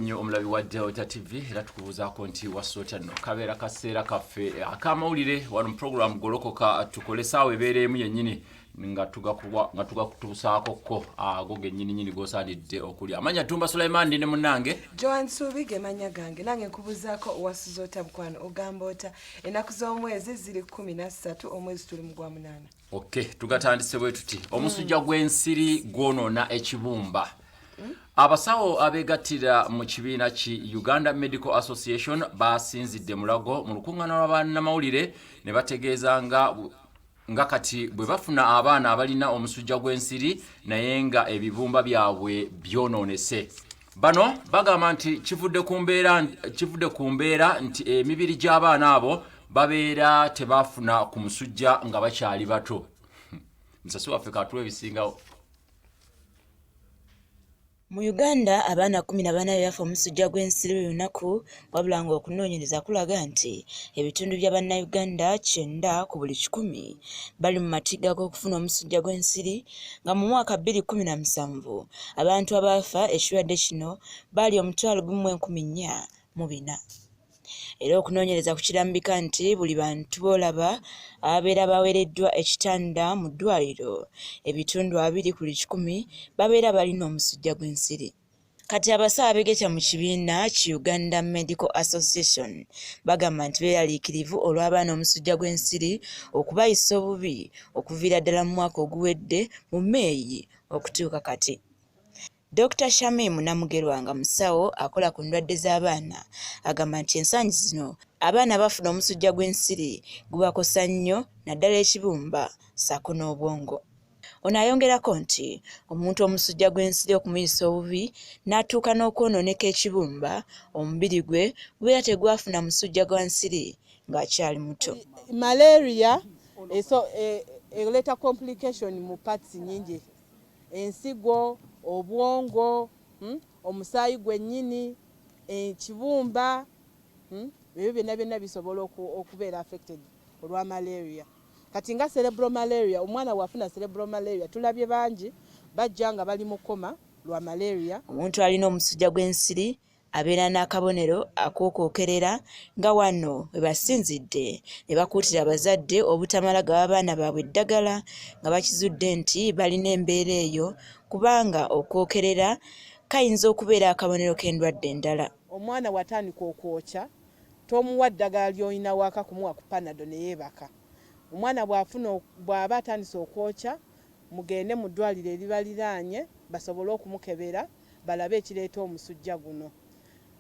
nnyo omulabi wa Delta TV era tukubuuzaako nti wassoota nno kabeera kaseera kaffe akamawulire wano mu program golokoka tukole saawa ebeereemu yennyini nga tugakutuusaako ko ago gennyini g'osaanidde okulya. Amanya Tumba Sulaiman ndi ne munnange Joan Subi ge manya gange nange nkubuuzaako owasuzota mukwano ogamba ota ennaku z'omwezi ziri 13 omwezi tuli mu gwa 8. Okay, tugatandise bwe tuti omusujja gw'ensiri gwonoona ekibumba. Abasawo abegattira mu kibiina ki Uganda Medical Association basinzidde mulago mu lukuŋŋaana lw'abannamawulire ne bategeeza nga kati bwe bafuna abaana abalina omusujja gw'ensiri naye nga ebibumba byabwe byonoonese. Bano bagamba nti kivudde ku mbeera nti emibiri gy'abaana abo babeera tebafuna ku musujja nga bakyali bato. Musasi waffe katuwa ebisingawo. Mu Uganda abaana 14 bafa omusujja gw'ensiri buli lunaku wabula ng'okunoonyereza kulaga nti ebitundu bya bannayuganda 9 ku buli 10 bali mu matiga g'okufuna omusujja gw'ensiri nga mu mwaka 2017 abantu abaafa ekirwadde kino baali 1,404. Era okunoonyereza kukirambika nti buli bantu boolaba ababeera baweereddwa ekitanda mu ddwaliro ebitundu 2 ku 10 babeera balina omusujja gw'ensiri. Kati abasawo abeegetya mu kibiina ki Uganda Medical Association bagamba nti beeraliikirivu olw'abaana omusujja gw'ensiri okubayisa obubi okuviira ddala mu mwaka oguwedde mu Meeyi okutuuka kati. Dr. Shamim Namugerwa nga musawo akola ku ndwadde z'abaana agamba nti ensangi zino abaana bafuna omusujja gw'ensiri gubakosa nnyo naddala ekibumba ssaako n'obwongo. Ono ayongerako nti omuntu omusujja gw'ensiri okumuyisa obubi n'atuuka n'okwonooneka ekibumba omubiri gwe gubeera tegwafuna musujja gwa nsiri ng'akyali muto. Malaria ereeta complication mu parts nyingi, ensigo, obwongo, omusaayi gwennyini, ekibumba, ebyo byonna bisobola okubeera affected olwa malaria. Kati nga cerebral malaria, omwana wafuna cerebral malaria tulabye bangi bajja nga bali mu koma lwa malaria. Omuntu alina omusujja gw'ensiri abeera n'akabonero ak'okwokerera nga wano we basinzidde ne bakuutira abazadde obutamala gawa abaana baabwe eddagala nga bakizudde nti balina embeera eyo kubanga okwokerera kayinza okubeera akabonero k'endwadde endala. Omwana watandika okwokya tomuwa ddagala ly'olina waka kumuwa ku panado ne yeebaka. Omwana bw'aba atandise okwokya mugende mu ddwaliro eribaliraanye basobole okumukebera balabe ekireeta omusujja guno.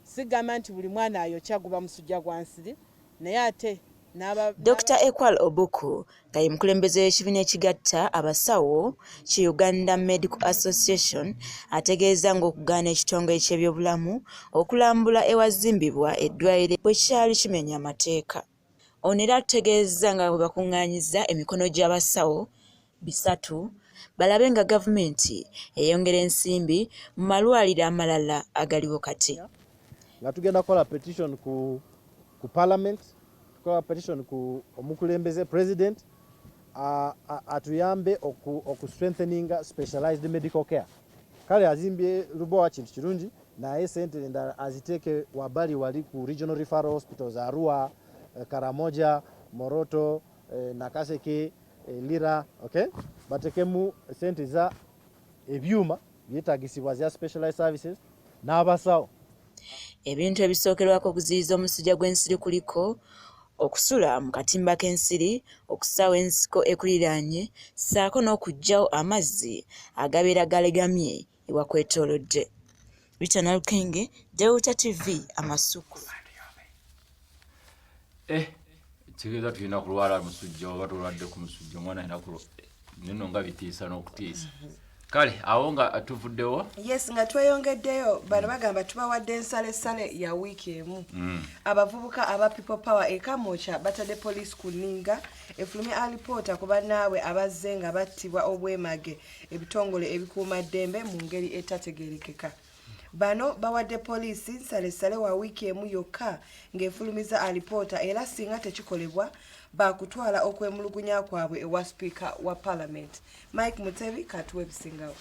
Sigamba nti buli mwana ayokya guba musujja gwa nsiri naye ate Dr. Ekwal Obuku nga ye mukulembeze w'ekibiina ekigatta abasawo ki Uganda Medical Association ategeeza ng'okugaana ekitongole ky'ebyobulamu okulambula ewazimbibwa eddwaliro bwe kyali kimenya amateeka. Ono era ategeeza nga bwe bakuŋŋaanyiza emikono gy'abasawo 3 balabe nga gavumenti eyongera ensimbi mu malwaliro amalala agaliwo kati. Nga tugenda kukola petition ku parliament, tukola petition ku omukulembeze president atuyambe oku strengthening specialized medical care. Kale azimbye Lubowa kintu kirungi naye sente endala aziteeke wabali wali ku regional referral hospitals Arua, Karamoja, Moroto, Nakaseke, Lira, okay? Batekemu sente za ebyuma byetagisibwa za specialized services n'abasawo. Ebintu ebisookerwako okuziyiza omusujja gw'ensiri kuliko okusula mu katimba k'ensiri, okusaawa ensiko ekuliraanye, ssaako n'okuggyawo amazzi agabeera galegamye ewakwetoolodde. Richard Nalukenge, Delta TV, Amasuku. Kitegeeza tulina kulwala musujja oba tulwadde ku musujja omwana alina nino nga bitiisa n'okutiisa. Kale awo nga tuvuddewo. Yes, nga tweyongeddeyo bano bagamba tubawadde ensalesale ya wiiki emu. Abavubuka aba People Power Ekamocha batadde police ku nninga efulumye alipoota ku bannaabwe abazze nga battibwa obwemage ebitongole ebikuuma ddembe mu ngeri etategeerekeka. Bano bawadde poliisi nsalesale wa wiiki emu yokka ng'efulumiza alipoota era singa tekikolebwa bakutwala okwemulugunya kwabwe ewa speaker wa parliament. Mike Mutebi katuwa ebisingawo.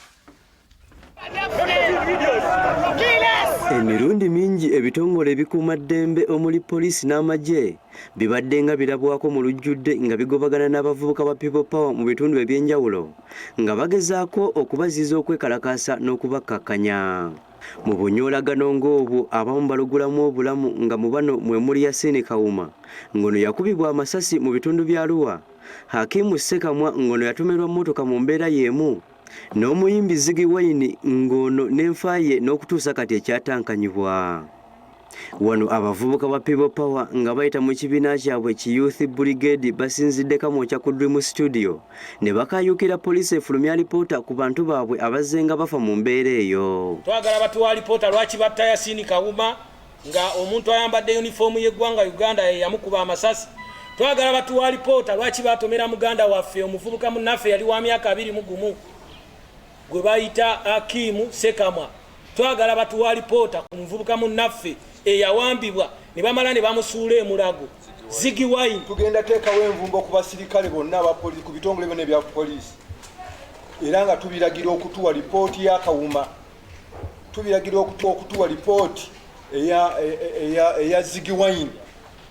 Emirundi mingi ebitongole ebikuuma ddembe omuli poliisi n'amagye bibadde nga birabwako mu lujjudde nga bigobagana n'abavubuka ba People Power mu bitundu eby'enjawulo nga bagezaako okubaziza okwekalakaasa n'okubakkakkanya. Mu bunyoolagano ng'obwo abamu balugulamu obulamu nga mu bano mwe muli Yasin Kawuma ng'ono yakubibwa amasasi mu bitundu bya Arua, Hakimu Ssekamwa ng'ono yatomerwa mmotoka mu mbeera y'emu, n'omuyimbi Ziggy Wine ng'ono n'enfa ye n'okutuusa kati ekyatankanyibwa. Wano abavubuka ba People Power nga bayita mu kibiina kyabwe ki Youth Brigade basinzidde Kamwokya ku Dream Studio ne bakayukira poliisi efulumya alipoota ku bantu baabwe abazze nga bafa mu mbeera eyo. Twagala batuwa alipoota lwaki batta Yasin Kawuma nga omuntu ayambadde yunifoomu y'eggwanga Uganda yamukuba amasasi. Twagala batuwa alipoota lwaki batomera muganda waffe omuvubuka munnaffe yali wa myaka 21 gwe bayita Hakimu Ssekamwa. Twagala batuwa alipoota ku muvubuka munnaffe eyawambibwa ne bamala ne bamusuula emulago Ziggy Wine. Tugenda teekawo envumbo ku basirikale bonna abapoliisi ku bitongole byonna ebya poliisi era nga tubiragira okutuwa lipooti ya Kawuma, tubiragira okutuwa lipooti eya Ziggy Wine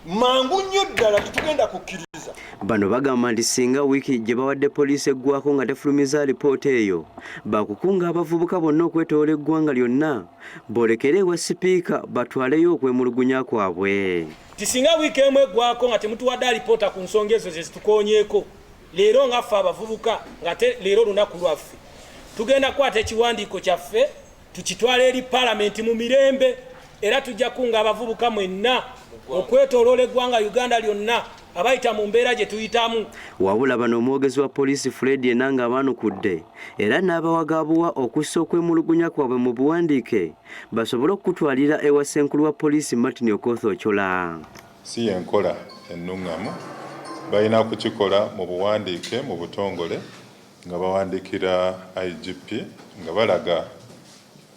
mangu nnyo ddala tetugenda kukkiriza. Bano bagamba nti singa wiiki gye bawadde poliisi eggwako nga tefulumiza alipoota eyo bakukunga abavubuka bonna okwetoola eggwanga lyonna boolekere ewa sipiika batwaleyo okwemulugunya kwabwe. Tisinga wiiki emu eggwako nga temutuwadde alipoota ku nsonga ezo ze zitukoonyeeko, leero nga ffe abavubuka nga leero lunaku lwaffe tugenda kukwata ekiwandiiko kyaffe tukitwala eri paalamenti mu mirembe era tujja kunga abavubuka mwenna okwetooloola eggwanga Uganda lyonna abayita mu mbeera gye tuyitamu. Wabula bano omwogezi wa poliisi Fred Enanga abaanukudde era n'abawagabuwa okussa okwemulugunya kwabwe mu buwandiike basobole okutwalira ewa ssenkulu wa poliisi Martin Okoth Ochola. Si yenkola ennuŋŋamu balina kukikola mu buwandiike mu butongole nga bawandiikira IGP nga balaga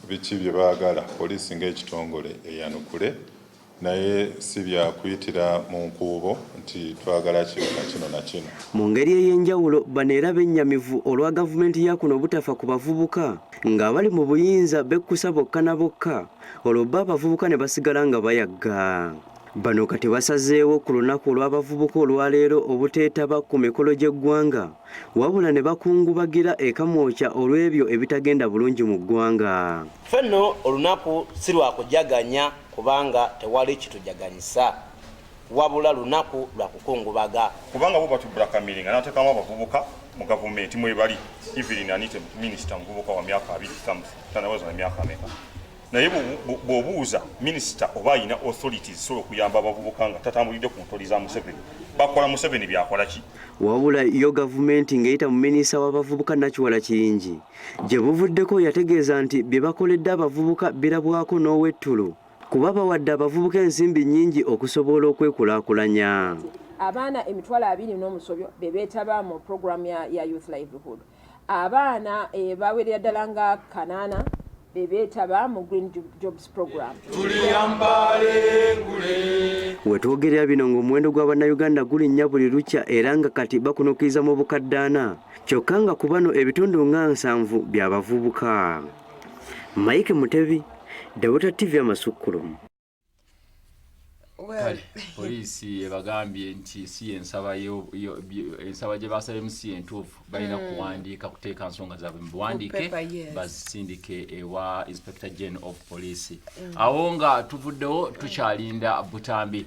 biki bye baagala poliisi ng'ekitongole eyanukule, naye si bya kuyitira mu nkuubo nti twagala kino na kino na kino. Mu ngeri ey'enjawulo bano era bennyamivu olwa gavumenti ya kuno obutafa ku bavubuka nga bali mu buyinza bekkusa bokka na bokka olwo bba abavubuka ne basigala nga bayagga. Bano kati basazeewo ku lunaku olw'abavubuka olwaleero obuteetaba ku mikolo gy'eggwanga wabula ne bakungubagira e Kamwokya olw'ebyo ebitagenda bulungi mu ggwanga. Fenno olunaku si lwa kujaganya kubanga tewali kitujaganyisa wabula lunaku lwa kukungubaga kubanga bo batubulakamiringa n'ateekamu abavubuka mu gavumenti mwebali Evelyn Anite minisita muvubuka wa myaka 20 tanawaza na myaka ameka naye bw'obuuza minisita oba ayina authorities so okuyamba abavubuka nga tatambulidde ku ntoli za Museveni bakola Museveni byakola ki. Wabula yo gavumenti ng'eyita mu minisita w'abavubuka Nakiwala Kiyingi gye buvuddeko yategeeza nti bye bakoledde abavubuka birabwako n'ow'ettulu kuba bawadde abavubuka ensimbi nnyingi okusobola okwekulaakulanya. Abaana emitwalo 20 n'omusobyo be beetaba mu program ya Youth Livelihood. Abaana bawerera ddala nga 8 be beetaba mu Green Jobs Program. Wetwogerera bino ng'omuwendo gw'Abannayuganda gulinnya buli lukya era nga kati bakunukkiriza mu bukaddaana kyokka nga ku bano ebitundu nga 7 by'abavubuka. Mike Mutebi, Dawuta TV Amasukkulumu. Kale poliisi ebagambye nti si ensaba gye basabye si entuufu balina kuwandiika kuteeka nsonga zaabwe mu buwandiike bazisindike ewa Inspector General of Police. Awo nga tuvuddewo tukyalinda butambi.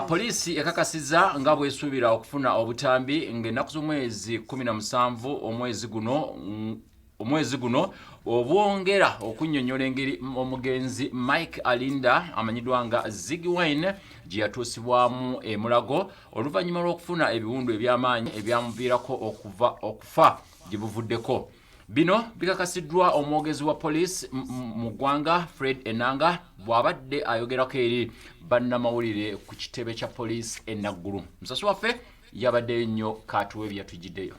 Poliisi ekakasizza nga bw'esuubira okufuna obutambi ng'ennaku z'omwezi 17 omwezi guno obwongera okunnyonnyola engeri omugenzi Mike Alinda amanyiddwa nga Ziggy Wine gye yatuusibwamu emulago oluvannyuma lw'okufuna ebiwundu eby'amaanyi ebyamuviirako okufa gye buvuddeko. Bino bikakasiddwa omwogezi wa poliisi mu ggwanga Fred Enanga bw'abadde ayogerako eri bannamawulire ku kitebe kya poliisi e Naggulu. Musasi waffe yabaddeyo nnyo kaatuwe byatujjiddeyo.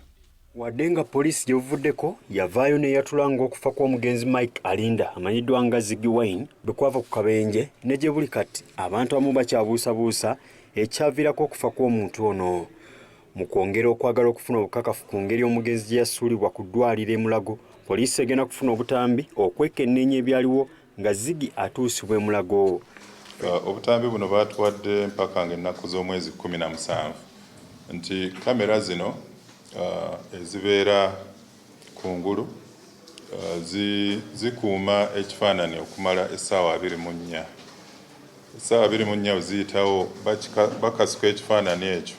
Wadde nga poliisi gye buvuddeko yavaayo n'eyatula ng'okufa kw'omugenzi Mike Alinda amanyiddwa nga Ziggy Wine bwe kwava ku kabenje ne gye buli kati abantu abamu bakyabuusabuusa ekyaviirako okufa kw'omuntu ono. Mu kwongera okwagala okufuna obukakafu ku ngeri omugenzi gye yasuulibwa ku ddwaliro e Mulago poliisi egenda kufuna obutambi okwekenneenya ebyaliwo nga Ziggy atuusibwa emulago. Obutambi buno batuwadde mpaka ng'ennaku z'omwezi 17 nti kamera zino ezibeera kungulu zikuuma ekifaananyi okumala essaawa 24. Essaawa 24 ziyitawo bakasuka ekifaananyi ekyo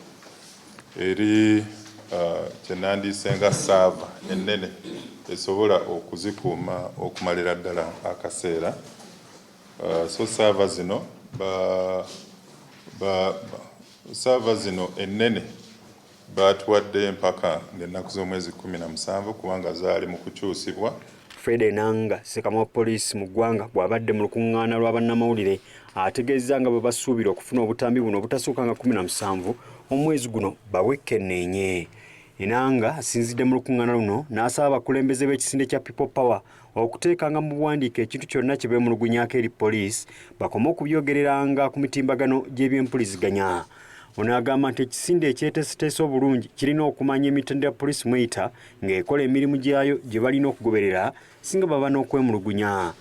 eri kyenandiisenga saava ennene esobola okuzikuuma okumalira ddala akaseera. So saava zino ennene batuwadde mpaka ng'ennaku z'omwezi 17 kubanga zaali mu kukyusibwa. Fred Enanga Sekama wa poliisi mu ggwanga bw'abadde mu lukuŋŋaana lwa bannamawulire ategeezza nga bwe basuubira okufuna obutambi buno obutasukka nga 17 omwezi guno bawekenneenye. Enanga asinzidde mu lukuŋŋaana luno n'asaba abakulembeze b'ekisinde kya People Power okuteekanga mu buwandiike ekintu kyonna kye beemulugunyaako eri poliisi bakome okubyogereranga ku mitimbagano gy'ebyempuliziganya. Ono agamba nti ekisinde ekyeteeseteese obulungi kirina okumanya emitendera poliisi mweyita ng'ekola emirimu gyayo gye balina okugoberera singa baba n'okwemulugunya.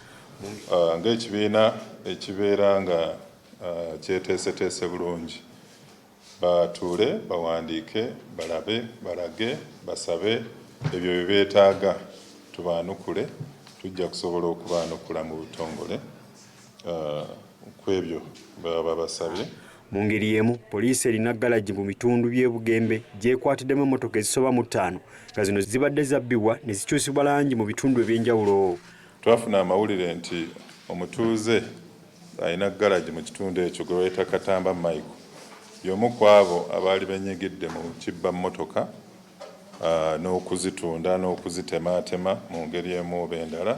Ng'ekibiina ekibeera nga kyeteeseteese bulungi batuule bawandiike balabe balage basabe ebyo bye beetaaga tubaanukule tujja kusobola okubaanukula mu butongole ku ebyo baba basabye. Mu ngeri y'emu poliisi erina galagi mu bitundu by'e Bugembe gyekwatiddemu emmotoka ezisoba mu 5 nga zino zibadde zabbibwa ne zikyusibwa langi mu bitundu eby'enjawulo. Twafuna amawulire nti omutuuze alina galagi mu kitundu ekyo gwe bayita Katamba Michael y'omu ku abo abaali benyigidde mu kibba mmotoka n'okuzitunda n'okuzitemaatema mu ngeri emu oba endala.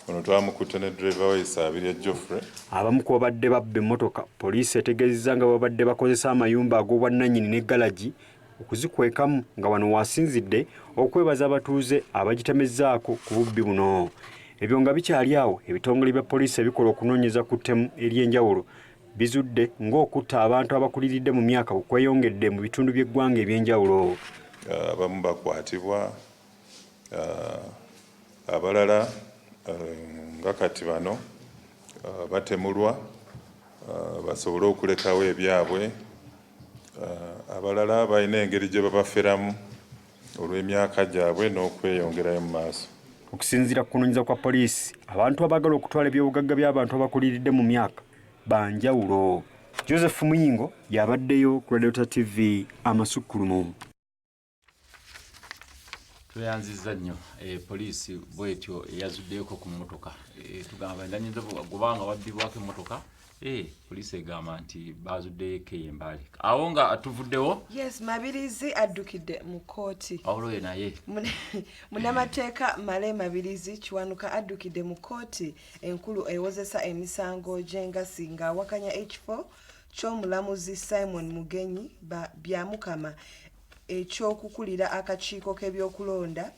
Ono twamukutte ne driver we Saabirya Geoffrey. Abamu ku babadde babba emmotoka poliisi etegeezezza nga babadde bakozesa amayumba ag'obwannannyini ne galagi okuzikwekamu nga wano wasinzidde okwebaza abatuuze abagitemezzaako ku bubbi buno. Ebyo nga bikyali awo ebitongole bya poliisi ebikola okunoonyeza ku ttemu ery'enjawulo bizudde ng'okutta abantu abakuliridde mu myaka okweyongedde mu bitundu by'eggwanga eby'enjawulo. Abamu bakwatibwa abalala nga kati bano batemulwa basobole okulekawo ebyabwe. Abalala balina engeri gye babaferamu olw'emyaka gyabwe n'okweyongerayo mu maaso. Okusinziira ku kunoonyeza kwa poliisi abantu abaagala okutwala ebyobugagga by'abantu abakuliridde mu myaka banjawulo. Joseph Muyingo yabaddeyo ku Radio TV Amasukkulumu. Tweyanzizza nnyo poliisi bwetyo eyazuddeko ku mmotoka tugamba endanyinza gubanga wabbibwako emmotoka poliisi egamba nti bazuddeko embali awo nga tuvuddewo. Yes, Mabirizi addukidde mu kooti. Awoloye naye Munnamateeka Male Mabirizi Kiwanuka addukidde mu kooti enkulu ewozesa emisango gy'engassi ng'awakanya ekifo ky'omulamuzi Simon Mugenyi byamukama ekyokukulira akakiiko k'ebyokulonda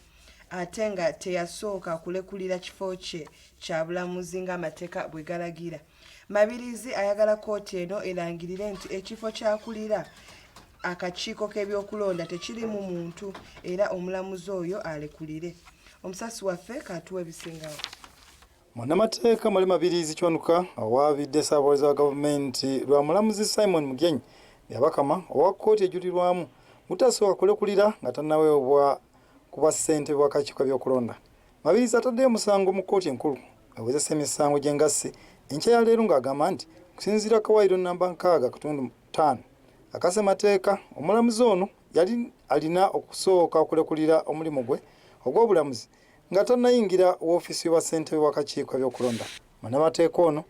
ate nga teyasooka kulekulira kifo kye kya bulamuzi ng'amateeka bwe galagira. Mabirizi ayagala kooti eno erangirire nti ekifo kyakulira akakiiko k'ebyokulonda tekirimu muntu era omulamuzi oyo alekulire. Omusasi waffe katuwa ebisingawo. Munnamateeka Male Mabirizi Kiwanuka awaabidde ssaabawolereza wa gavumenti lwa mulamuzi Simon Mugenyi yabakama owa kooti ejulirwamu mutasooka kulekulira nga tannaweebwa kuba ssente bw'akakiiko k'ebyokulonda. Mabirizi ataddeyo omusango mu kooti enkulu ewozesa emisango gy'engassi enkya ya leero ng'agamba nti okusinziira kawaayiro namba 6/5 akasemateeka omulamuzi ono yali alina okusooka okulekulira omulimu gwe ogw'obulamuzi nga tannayingira woofiisi y'obwassentebe bw'akakiiko k'ebyokulonda. Munnamateeka ono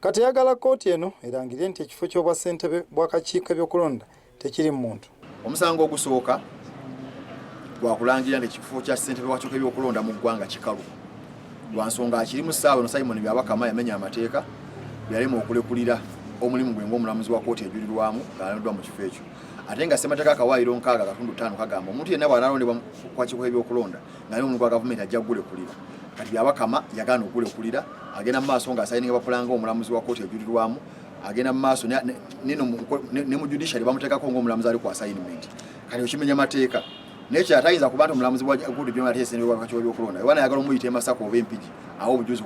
kati ayagala kooti eno erangirire nti ekifo ky'obwassentebe bw'akakiiko k'ebyokulonda tekiri mu muntu. Omusango ogusooka gwakulangira ng'ekifo kya ssentebe w'akakiiko k'ebyokulonda mu ggwanga kikalu lwa nsonga akiri mu ssaawa eno Simon Byabakama yamenya amateeka byalema okulekulira omulimu gwe ng'omulamuzi wa kooti ejulirwamu ng'alondeddwa mu kifo ekyo. Ate nga ssemateeka akawaayiro 6/5 kagamba omuntu yenna bw'anaalondebwa mu kakiiko k'ebyokulonda ng'ali omuntu gwa gavumenti ajja kugulekulira. Kati Byabakama yagaana okugulekulira agenda mu maaso ng'asayininga bapulanga omulamuzi wa kooti ejulirwamu agenda mu maaso ne mu judiciary bamuteekako ng'omulamuzi ali ku assignment. Kati okimenya amateeka naye atayinza kuba nti omulamuzi wa gundi byonna ate ssentebe wakakiwa byokulonda wana ayagala omuyita emasaka oba empigi awo obujuzi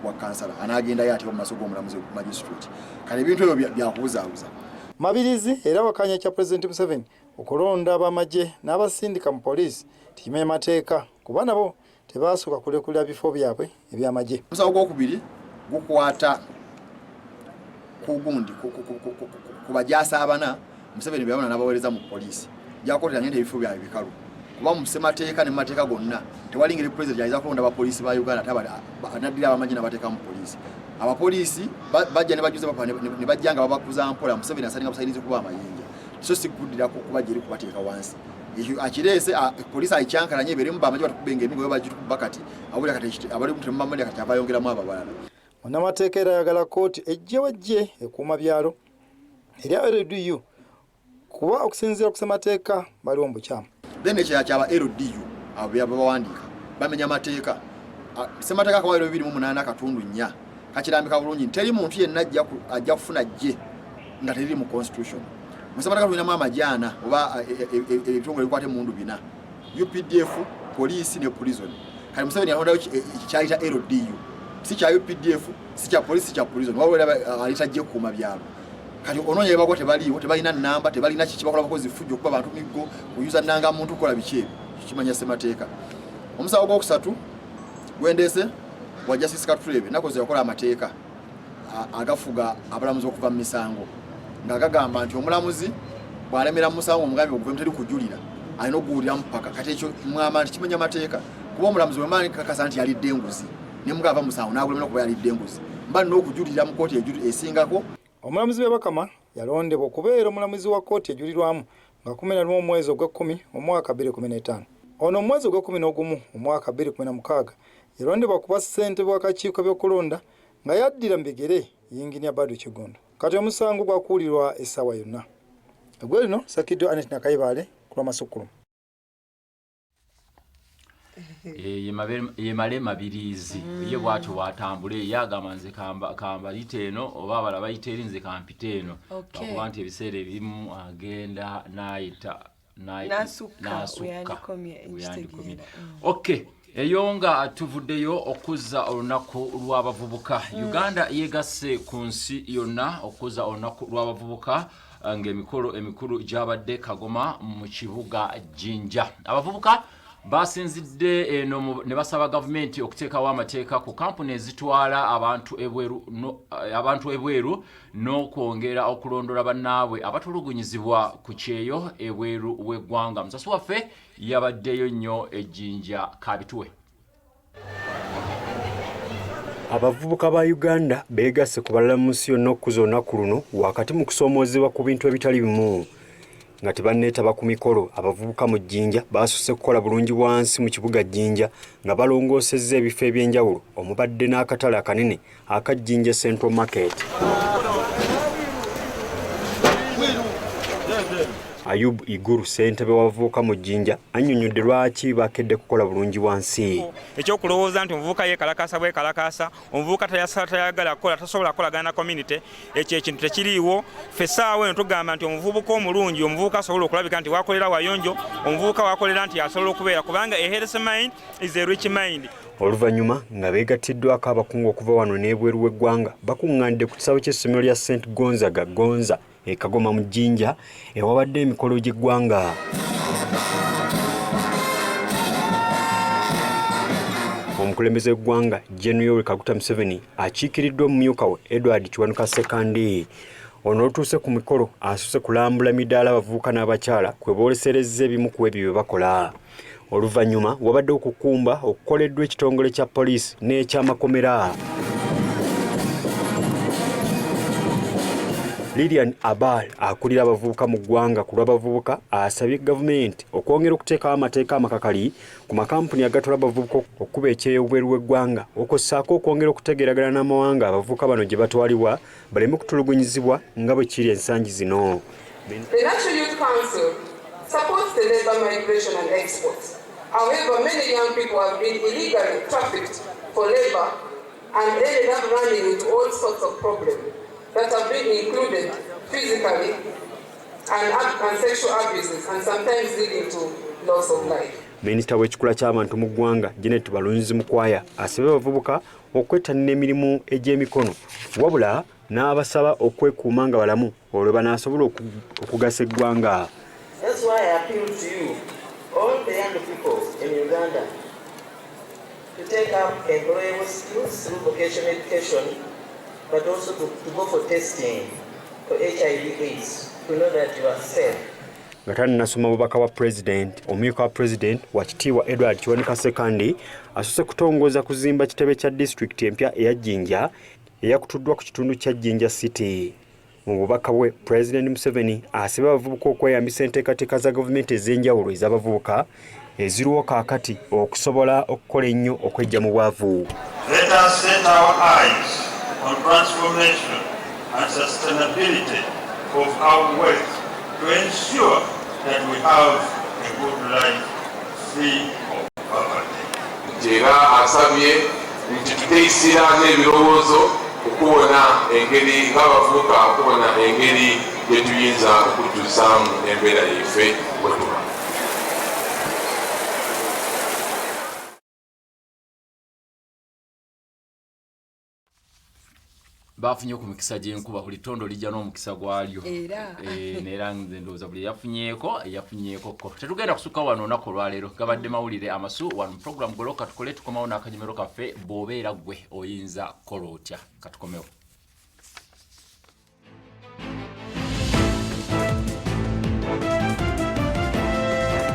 bwa kansala anagendayo ate mu maaso g'omulamuzi magistrate kale ebintu ebyo byakubuzaabuza Mabirizi era wakanya kya Pulezidenti Museveni okulonda abamagye n'abasindika mu poliisi tikimenya mateeka kuba nabo tebasooka kulekulira bifo byabwe ebyamagye. Omusawo gwokubiri gukwata ku gundi ku bajaasa abana Museveni byabona n'abaweereza mu poliisi gyakoteranya ebifo byabwe bikalu kuba mu ssemateeka ne mu mateeka gonna tewali ngeri Pulezidenti ayinza kulonda abapoliisi ba Uganda naddira abamagye n'abateeka mu poliisi. Abapoliisi bajja ne bajuza bapa ne bajja nga babakuza mpola Museveni asalinga busayirize kuba amayinja so sikuddira ko kuba jeri kubateeka wansi akirese poliisi ayicyankalanye ebere mu bamagye batukubenga emigo bajitu bakati abuli kati abali mutwe mamali kati abayongeramu ababalala. Munnamateeka era ayagala kooti ejjewejje ekuuma byalo erya LDU kuba okusinziira ku ssemateeka baliwo mu bukyamu. Then ekyaba LDU abo bawandiika bamenya mateeka ssemateeka akawairo 28 akatundu 4 kakirambika bulungi teri muntu yenna ajja kufuna jje nga teri mu constitution. Musemateeka tulinamu amajana oba ebitongole bikwate mundu bina UPDF, police ne prison. Kali Museveni alondayo kyayita LDU si kya UPDF si kya police si kya prison wabula alita jje kuuma byalo. Kali ononye ebagwa tebaliwo tebalina namba tebalina kikibakola bakozi fujjo kuba abantu migo kuyuza nanga muntu kola bikyebe kimanya ssemateeka. Omusawo gwokusatu gwendese wa Justice Katurebe nakoze yakola amateeka agafuga abalamuzi okuva mu misango ngagagamba nti omulamuzi bwalemera musango omugambi okuva muteri kujulira alina okuwulira mpaka kati ekyo mwama nti kimenya amateeka kuba omulamuzi wemani kakasa nti yalidde enguzi nemugava musango nakulemera okuba yalidde enguzi mba nina okujulira mu kooti esingako. Omulamuzi Bakama yalondebwa okubeera omulamuzi wa kooti ejulirwamu nga 11 omwezi ogw'ekkumi omwaka 2015. Ono omwezi ogw'ekkumi omwaka 2016 yalondebwa kuba ssentebe w'akakiiko by'okulonda nga yaddira mu bigere yinginiya Badu Kigondo. Kati omusango gwakuulirwa essaawa yonna. Egwe lino Sakiddo Anet Nakayibale ku lw'Amasukulumu. Yemale Mabirizi ye bwatyo watambule yagamba nze kamba liteeno oba abala bayita erinze kampite eno okuba nti ebiseera ebimu agenda n'asukka okay. Eyo nga tuvuddeyo okuzza olunaku lw'abavubuka. Uganda yegasse ku nsi yonna okuzza olunaku lw'abavubuka ng'emikolo emikulu gyabadde Kawuma mu kibuga Jinja. Abavubuka basinzidde eno ne basaba gavumenti okuteekawo amateeka ku kampuni ezitwala abantu ebweru n'okwongera okulondola bannaabwe abatulugunyizibwa ku kyeyo ebweru w'eggwanga. Musasi waffe yabaddeyo nnyo ejjinja kabituwe. Abavubuka ba Uganda beegasse ku balala mu nsi yonna okuza olunaku luno wakati mu kusoomoozebwa ku bintu ebitali bimu nga tebanneetaba ku mikolo. Abavubuka mu Jjinja baasusse kukola bulungi wansi mu kibuga Jjinja nga balongoosezza ebifo eby'enjawulo omubadde n'akatale akanene aka Jjinja Central Market. Ayub Iguru ssentebe w'abavubuka mu Jjinja annyonnyodde lwaki bakedde kukola bulungi wansi. Ekyokulowooza nti omuvubuka yeekalakaasa bwekalakaasa omuvubuka tayagala kukola tasobola kukolagana na community ekyo ekintu tekiriiwo. Ffe essaawa eno tugamba nti omuvubuka omulungi omuvubuka asobola okulabika nti wakolera wayonjo omuvubuka wakolera nti asobola okubeera kubanga a healthy mind is a rich mind. Oluvannyuma nga beegattiddwako abakungu okuva wano n'ebweru w'eggwanga bakuŋŋaanidde ku kisabo ky'essomero lya St. Gonzaga Gonza e Kagoma mu Jjinja ewabadde emikolo gy'eggwanga. Omukulembeze w'eggwanga General Kutta Museveni akiikiriddwa omumyuka we Edward Kiwanuka Sekandi. Ono olutuuse ku mikolo asuse kulambula midaala abavubuka n'abakyala kwe booleserezza ebimu ku ebyo bye bakola. Oluvannyuma wabadde okukumba okukoleddwa ekitongole kya poliisi n'ekyamakomera. Lilian Abal akulira abavubuka mu ggwanga ku lw'abavubuka asabye gavumenti okwongera okuteekawo amateeka amakakali ku makampuni agatwala abavubuka okuba ekyeyo obweru w'eggwanga okossaako okwongera okutegeeragana n'amawanga abavubuka bano gye batwalibwa baleme kutulugunyizibwa nga bwe kiri ensangi zino. Supports the labor migration and exports. However, many young people have been illegally trafficked for labor and ended up running into all sorts of problems that have been included physically and sexual abuses and sometimes leading to loss of life. Minisita w'ekikula ky'abantu mu ggwanga Janet Balunzi Mukwaya asabye abavubuka okwettanira emirimu egy'emikono wabula n'abasaba okwekuuma nga balamu olwo banaasobola okugasa eggwanga. That's why I appeal to you, all the young people in Uganda, to take up employable skills through vocational education, but also to go for testing for HIV/AIDS to know that you are safe. Gatani nasoma bubaka wa president omuyika wa president wa kitiibwa Edward Kiwanuka Sekandi asose kutongoza kuzimba kitebe kya district empya eya Jinja eyakutuddwa ku kitundu kya Jinja City. Mu bubaka bwe President Museveni asaba abavubuka okweyambisa enteekateeka za gavumenti ez'enjawulo ez'abavubuka eziriwo kaakati okusobola okukola ennyo okwejja mu bwavu. Let us set our eyes on transformation and sustainability of our wealth to ensure that we have a good life free of poverty. Era asabye nti tuteekisira n'ebirowoozo okubona engeri ng'abavubuka okubona engeri gye tuyinza okujjuzaamu embeera yaffe bwe tuba. Bafunye ku mikisa gy'enkuba buli tondo lijja n'omukisa gwalyo neera nze ndowooza buli yafunyeeko ko tetugenda kusukka wano olunaku olwaleero gabadde mawulire amasu wano mu programu goloka tukole tukomawo n'akanyomero kaffe bw'obeera gwe oyinza kola otya katukomewo.